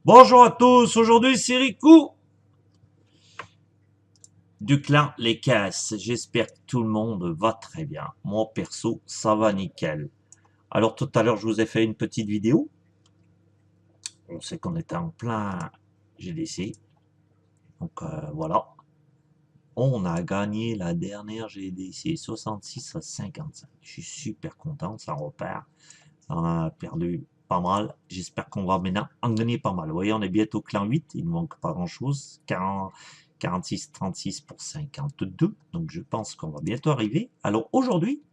Bonjour à tous, aujourd'hui c'est Riku du clan Les Casses. J'espère que tout le monde va très bien. Moi perso, ça va nickel. Alors tout à l'heure je vous ai fait une petite vidéo. On sait qu'on était en plein GDC. Donc voilà. On a gagné la dernière GDC 66 à 55. Je suis super content, ça repart. On a perdu pas mal. J'espère qu'on va maintenant en gagner pas mal. Vous voyez, on est bientôt clan 8. Il ne manque pas grand-chose. 46, 36 pour 52. Donc, je pense qu'on va bientôt arriver. Alors, aujourd'hui,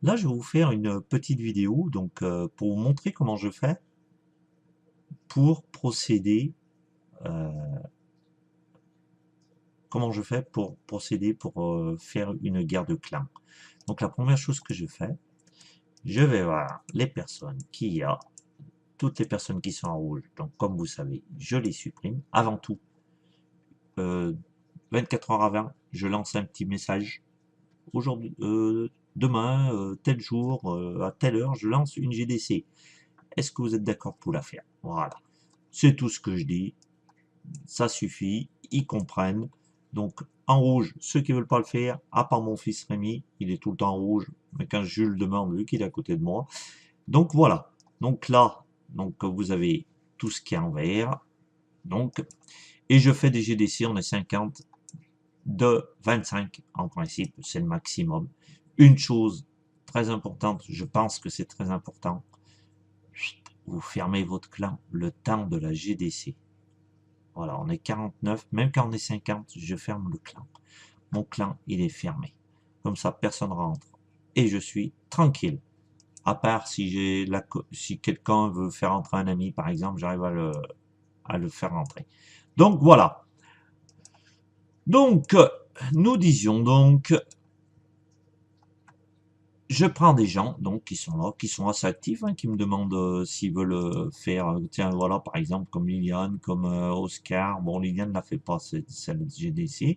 là, je vais vous faire une petite vidéo donc pour vous montrer comment je fais pour procéder. euh, comment je fais pour procéder pour faire une guerre de clans. Donc, la première chose que je fais, je vais voir les personnes qu'il y a, toutes les personnes qui sont en rouge. Donc, comme vous savez, je les supprime. Avant tout, euh, 24 heures avant, je lance un petit message. Aujourd'hui, demain, tel jour, à telle heure, je lance une GDC. Est-ce que vous êtes d'accord pour la faire? Voilà. C'est tout ce que je dis. Ça suffit. Ils comprennent. Donc, en rouge, ceux qui veulent pas le faire, à part mon fils Rémi, il est tout le temps en rouge. Mais quand je le demande, vu qu'il est à côté de moi. Donc, voilà. Donc là, donc vous avez tout ce qui est en vert. Donc, et je fais des GDC, on est 50 de 25 en principe, c'est le maximum. Une chose très importante, je pense que c'est très important, vous fermez votre clan le temps de la GDC. Voilà, on est 49, même quand on est 50, je ferme le clan. Mon clan, il est fermé. Comme ça, personne rentre. Et je suis tranquille. À part si quelqu'un veut faire entrer un ami, par exemple, j'arrive à le faire rentrer. Donc voilà. Donc, nous disions donc, je prends des gens donc qui sont là, qui sont assez actifs, hein, qui me demandent s'ils veulent faire, tiens voilà par exemple comme Liliane, comme Oscar. Bon, Liliane ne la fait pas, c'est celle de GDC.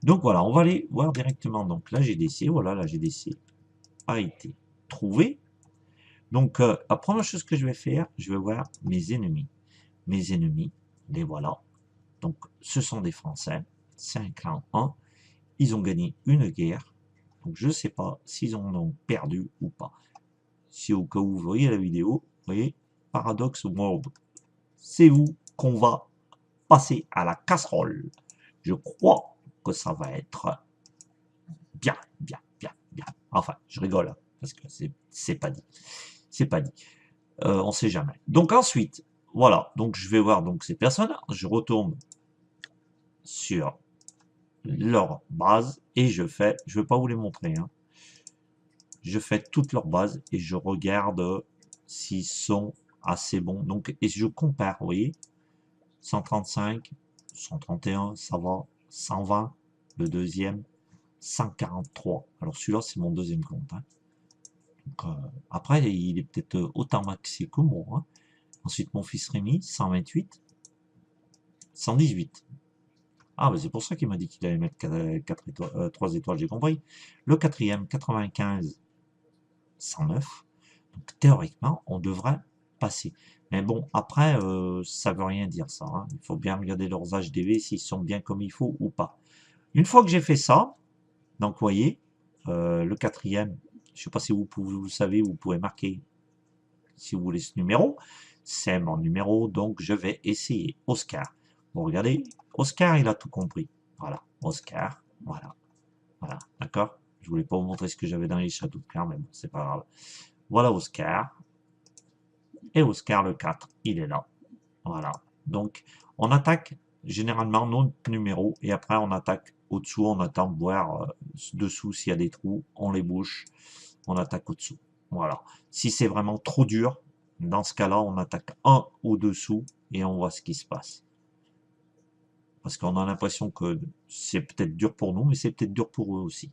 Donc voilà, on va aller voir directement donc la GDC. Voilà, la GDC a été trouvée. Donc la première chose que je vais faire, je vais voir mes ennemis. Mes ennemis, les voilà. Donc ce sont des Français, c'est un clan 1. Ils ont gagné une guerre. Donc je ne sais pas s'ils en ont perdu ou pas. Si au cas où vous voyez la vidéo, vous voyez, Paradox World, c'est où qu'on va passer à la casserole. Je crois que ça va être bien, bien, bien, bien. Enfin, je rigole, hein, parce que c'est pas dit. C'est pas dit. On sait jamais. Donc ensuite, voilà, donc je vais voir donc ces personnes, je retourne sur leur base et je vais pas vous les montrer, hein, je fais toute leur base et je regarde s'ils sont assez bons. Donc, et je compare, vous voyez, 135, 131, ça va, 120, le deuxième, 143. Alors celui-là, c'est mon deuxième compte. Hein. Donc, après, il est peut-être autant maxé que moi. Hein. Ensuite, mon fils Rémi, 128, 118. Ah, bah c'est pour ça qu'il m'a dit qu'il allait mettre 4 étoiles, 3 étoiles, j'ai compris. Le quatrième, 95, 109. Donc théoriquement, on devrait passer. Mais bon, après, ça veut rien dire ça. Hein. Il faut bien regarder leurs HDV s'ils sont bien comme il faut ou pas. Une fois que j'ai fait ça, donc vous voyez, le quatrième, je ne sais pas si vous le savez, vous pouvez marquer si vous voulez ce numéro. C'est mon numéro, donc je vais essayer. Oscar. Bon, regardez, Oscar, il a tout compris. Voilà, Oscar, voilà, voilà, d'accord. Je voulais pas vous montrer ce que j'avais dans les châteaux de cartes, mais bon, c'est pas grave. Voilà Oscar. Et Oscar le 4, il est là. Voilà. Donc, on attaque généralement notre numéro et après on attaque au-dessous, on attend de voir dessous s'il y a des trous, on les bouche, on attaque au-dessous. Voilà. Si c'est vraiment trop dur, dans ce cas-là, on attaque un au-dessous et on voit ce qui se passe. Parce qu'on a l'impression que c'est peut-être dur pour nous, mais c'est peut-être dur pour eux aussi.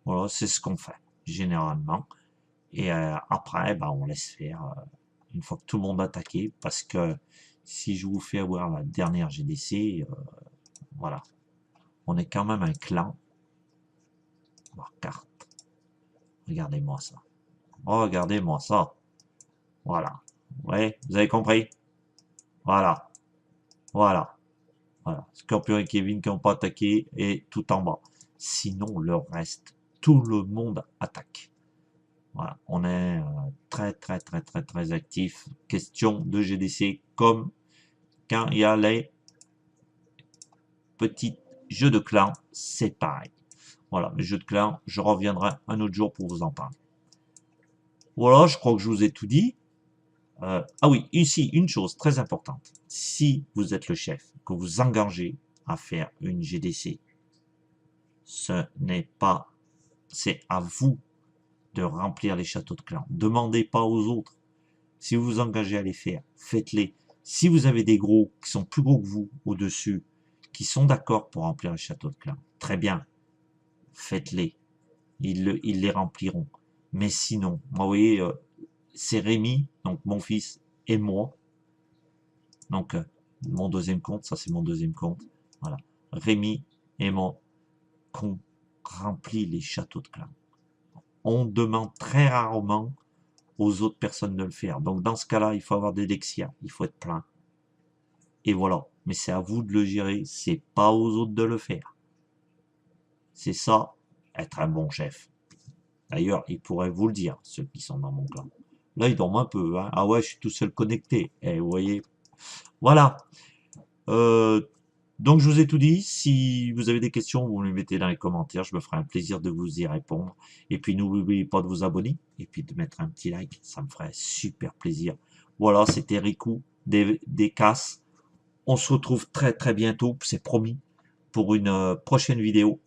Voilà, c'est ce qu'on fait, généralement. Et après, ben, on laisse faire une fois que tout le monde a attaqué, parce que si je vous fais avoir la dernière GDC, voilà, on est quand même un clan. Voir carte. Regardez-moi ça. Oh, regardez-moi ça. Voilà. Ouais, vous avez compris? Voilà. Voilà. Voilà. Scorpion et Kevin qui n'ont pas attaqué et tout en bas. Sinon, le reste, tout le monde attaque. Voilà. On est très, très, très, très, très actif. Question de GDC comme quand il y a les petits jeux de clans, c'est pareil. Voilà, mes jeux de clans, je reviendrai un autre jour pour vous en parler. Voilà, je crois que je vous ai tout dit. Ah oui, ici, une chose très importante. Si vous êtes le chef, que vous engagez à faire une GDC, ce n'est pas, c'est à vous de remplir les châteaux de clans. Demandez pas aux autres. Si vous vous engagez à les faire, faites-les. Si vous avez des gros qui sont plus gros que vous au-dessus, qui sont d'accord pour remplir les châteaux de clans, très bien, faites-les. Ils les rempliront. Mais sinon, moi, vous voyez, c'est Rémi, donc mon fils, et moi. Donc, mon deuxième compte, ça c'est mon deuxième compte. Voilà. Rémi et moi, qu'on remplit les châteaux de clans. On demande très rarement aux autres personnes de le faire. Donc, dans ce cas-là, il faut avoir des Dexia, il faut être plein. Et voilà. Mais c'est à vous de le gérer, c'est pas aux autres de le faire. C'est ça, être un bon chef. D'ailleurs, ils pourraient vous le dire, ceux qui sont dans mon clan. Là, ils dorment un peu. Hein. Ah ouais, je suis tout seul connecté. Et vous voyez. Voilà. Euh, donc, je vous ai tout dit. Si vous avez des questions, vous me les mettez dans les commentaires. Je me ferai un plaisir de vous y répondre. Et puis, n'oubliez pas de vous abonner. Et puis, de mettre un petit like. Ça me ferait super plaisir. Voilà, c'était Riku des Casses. On se retrouve très très bientôt, c'est promis, pour une prochaine vidéo.